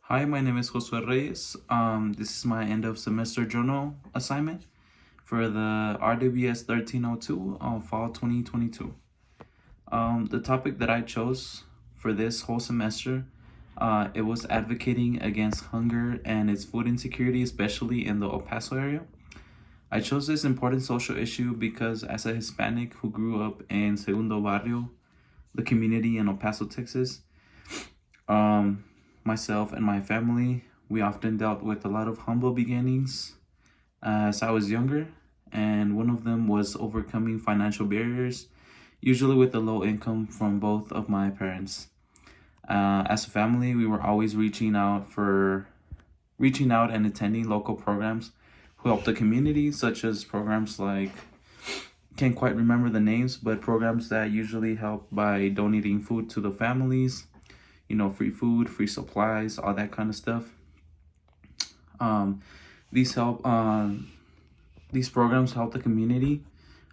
Hi, my name is Josue Reyes. This is my end of semester journal assignment for the RWS 1302 on fall 2022. The topic that I chose for this whole semester, it was advocating against hunger and its food insecurity, especially in the El Paso area. I chose this important social issue because as a Hispanic who grew up in Segundo Barrio, the community in El Paso, Texas, um, myself and my family, we often dealt with a lot of humble beginnings as I was younger, and one of them was overcoming financial barriers, usually with a low income from both of my parents. As a family, we were always reaching out and attending local programs who help the community, such as programs like can't quite remember the names, but programs that usually help by donating food to the families, free food, free supplies, all that kind of stuff. Um, these help. These programs help the community.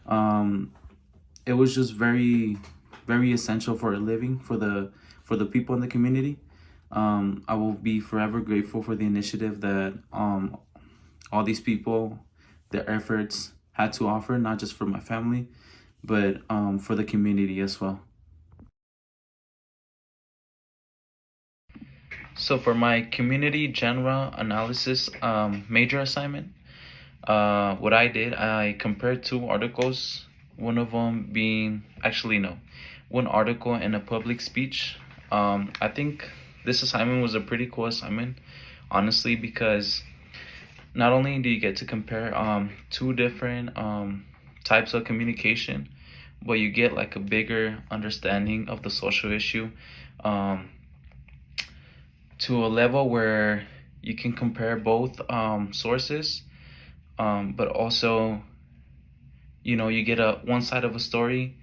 Um, it was just very, very essential for a living for the people in the community. I will be forever grateful for the initiative that all these people, their efforts had to offer, not just for my family, but for the community as well. So for my community genre analysis major assignment, what I did, I compared two articles. One of them being actually no, one article and a public speech. I think this assignment was a pretty cool assignment, honestly, because not only do you get to compare two different types of communication, but you get like a bigger understanding of the social issue. Um, to a level where you can compare both sources, but also, you get a one side of a story,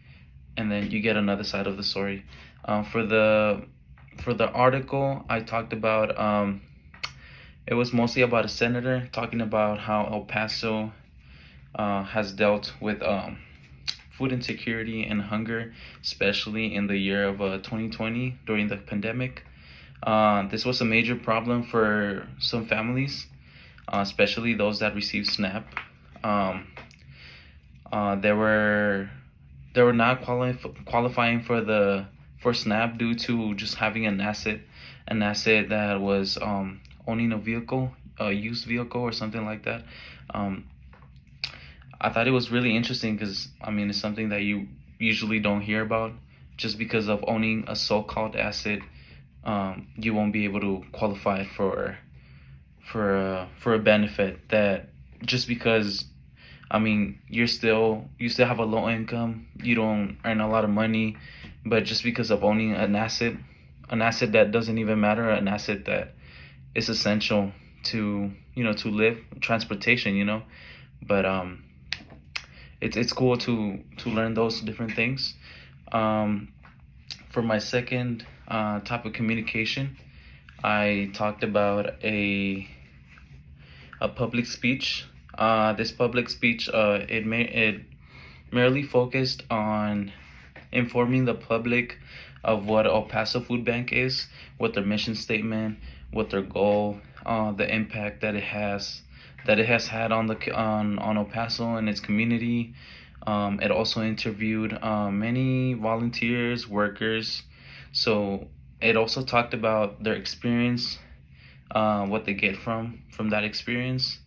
and then you get another side of the story. For the article, I talked about it was mostly about a senator talking about how El Paso has dealt with food insecurity and hunger, especially in the year of 2020 during the pandemic. This was a major problem for some families, especially those that received SNAP. Um, they were not qualifying for SNAP due to just having an asset that was owning a vehicle, a used vehicle or something like that. Um, I thought it was really interesting because it's something that you usually don't hear about. Just because of owning a so-called asset, you won't be able to qualify for a benefit that just because you still have a low income, you don't earn a lot of money, but just because of owning an asset that doesn't even matter, an asset that is essential to to live, transportation, but it's cool to learn those different things. Um, for my second type of communication, I talked about a public speech. This public speech, it merely focused on informing the public of what El Paso Food Bank is, what their mission statement, what their goal, the impact that it has had on El Paso and its community. It also interviewed many volunteers, workers. So it also talked about their experience, what they get from that experience.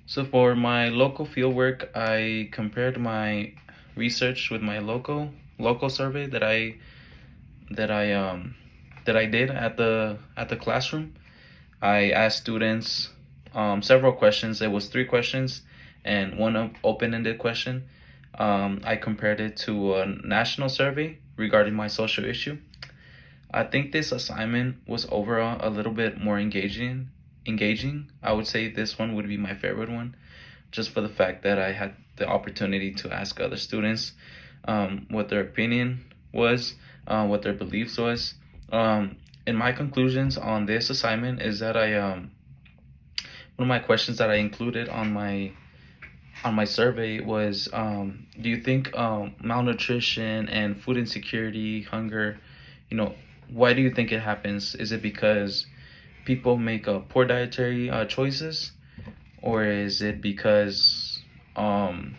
So for my local fieldwork, I compared my research with my local survey that I um that I did at the classroom. I asked students several questions. It was three questions and one open-ended question. I compared it to a national survey regarding my social issue. I think this assignment was overall a little bit more engaging. I would say this one would be my favorite one, just for the fact that I had the opportunity to ask other students what their opinion was, what their beliefs was. And my conclusions on this assignment is that one of my questions that I included on my survey was, do you think malnutrition and food insecurity, hunger, you know, why do you think it happens? Is it because people make poor dietary choices, or is it because um,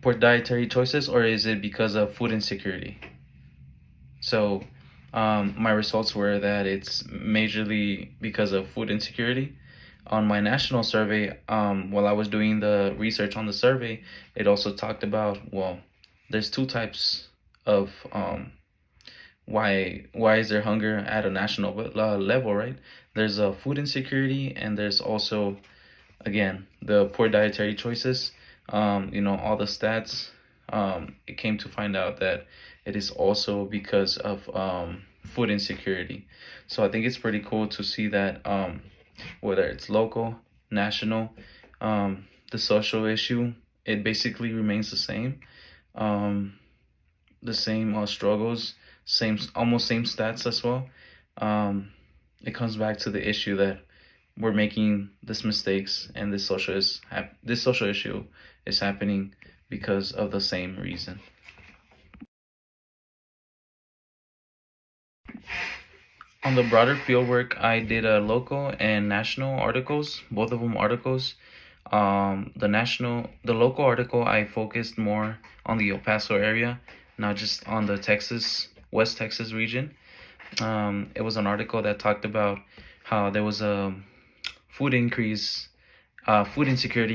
poor dietary choices, or is it because of food insecurity? So my results were that it's majorly because of food insecurity. On my national survey, while I was doing the research on the survey, it also talked about, well, there's two types of why is there hunger at a national level, right? There's a food insecurity, and there's also, again, the poor dietary choices. All the stats, it came to find out that it is also because of food insecurity. So I think it's pretty cool to see that, whether it's local, national, the social issue, it basically remains the same. Um, the same struggles, almost same stats as well. Um, it comes back to the issue that we're making this mistakes, and this social issue is happening because of the same reason. On the broader fieldwork, I did a local and national articles, both of them articles. The local article, I focused more on the El Paso area, not just on the West Texas region. It was an article that talked about how there was a food insecurity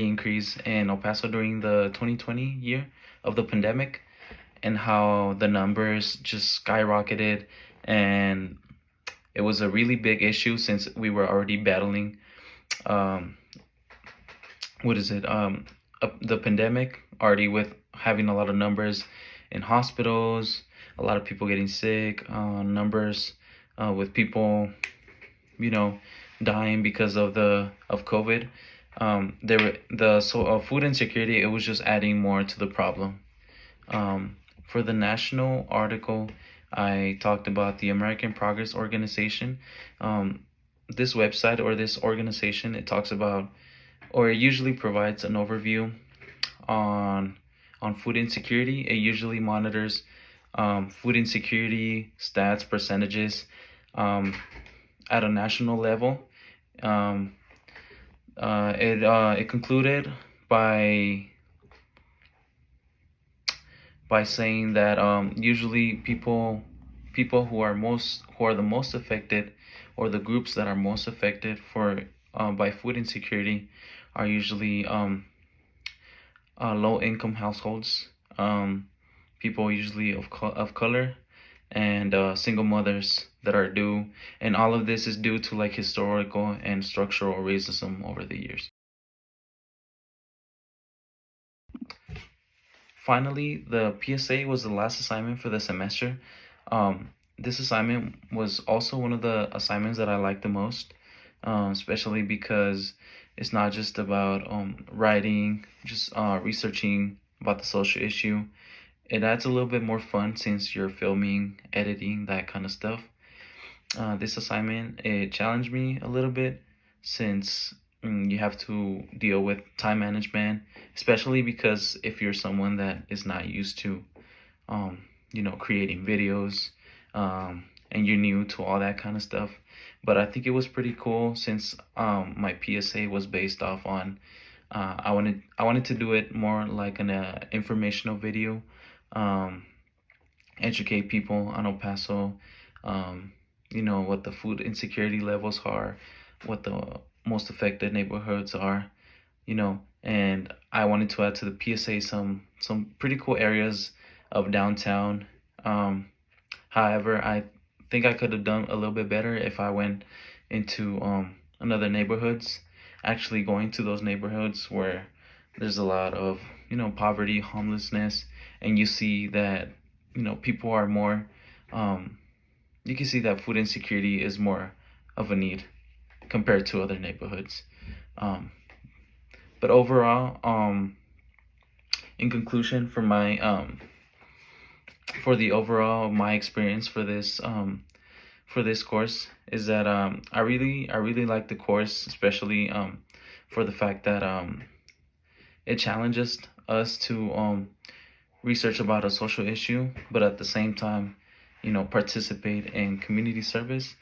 increase in El Paso during the 2020 year of the pandemic, and how the numbers just skyrocketed, and it was a really big issue since we were already battling, um, the pandemic, already with having a lot of numbers in hospitals, a lot of people getting sick, numbers with people, you know, dying because of COVID. Food insecurity. It was just adding more to the problem. For the national article, I talked about the American Progress Organization. This website, or this organization, it talks about, or it usually provides an overview on food insecurity. It usually monitors food insecurity stats, percentages, at a national level. It concluded by saying that, usually people who are the most affected, or the groups that are most affected by food insecurity, are usually low income households, people usually of color, and single mothers that are due, and all of this is due to like historical and structural racism over the years. Finally, the PSA was the last assignment for the semester. This assignment was also one of the assignments that I liked the most, especially because it's not just about writing, just researching about the social issue. It adds a little bit more fun since you're filming, editing, that kind of stuff. This assignment, it challenged me a little bit, since you have to deal with time management, especially because if you're someone that is not used to, creating videos, and you're new to all that kind of stuff. But I think it was pretty cool, since my PSA was based off on, I wanted to do it more like an informational video, um, educate people on El Paso, what the food insecurity levels are, what the most affected neighborhoods are, and I wanted to add to the PSA some pretty cool areas of downtown. However, I think I could have done a little bit better if I went into another neighborhoods, actually going to those neighborhoods where there's a lot of poverty, homelessness, and you see that people are more. You can see that food insecurity is more of a need compared to other neighborhoods. But overall, in conclusion, for the overall my experience for this course, is that I really like the course, especially for the fact that it challenges us to research about a social issue, but at the same time, participate in community service.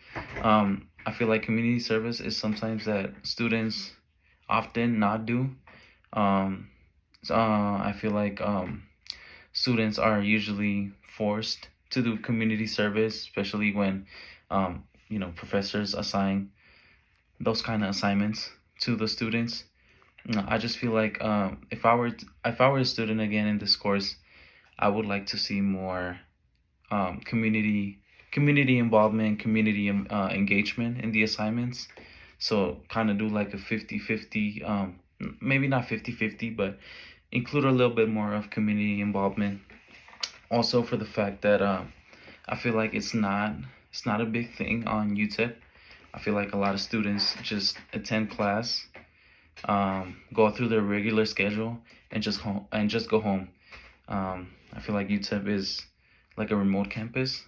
I feel like community service is sometimes that students often not do. Um, I feel like students are usually forced to do community service, especially when professors assign those kind of assignments to the students. I just feel like if I were a student again in this course, I would like to see more community involvement, community engagement in the assignments. So kind of do like a 50-50, maybe not 50-50, but include a little bit more of community involvement. Also for the fact that I feel like it's not a big thing on UTEP. I feel like a lot of students just attend class, go through their regular schedule, and just go home. I feel like UTEP is like a remote campus,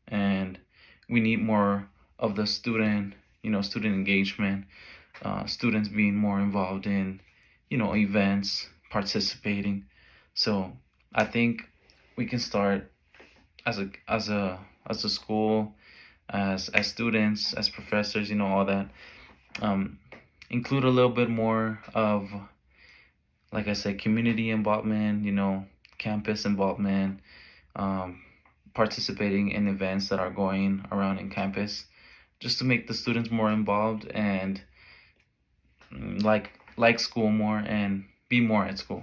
and we need more of the student engagement, students being more involved in, events, participating. So I think we can start as a school, as students, as professors, all that. Um, Include a little bit more of, like I said, community involvement, campus involvement, um, participating in events that are going around in campus, just to make the students more involved and like school more and be more at school.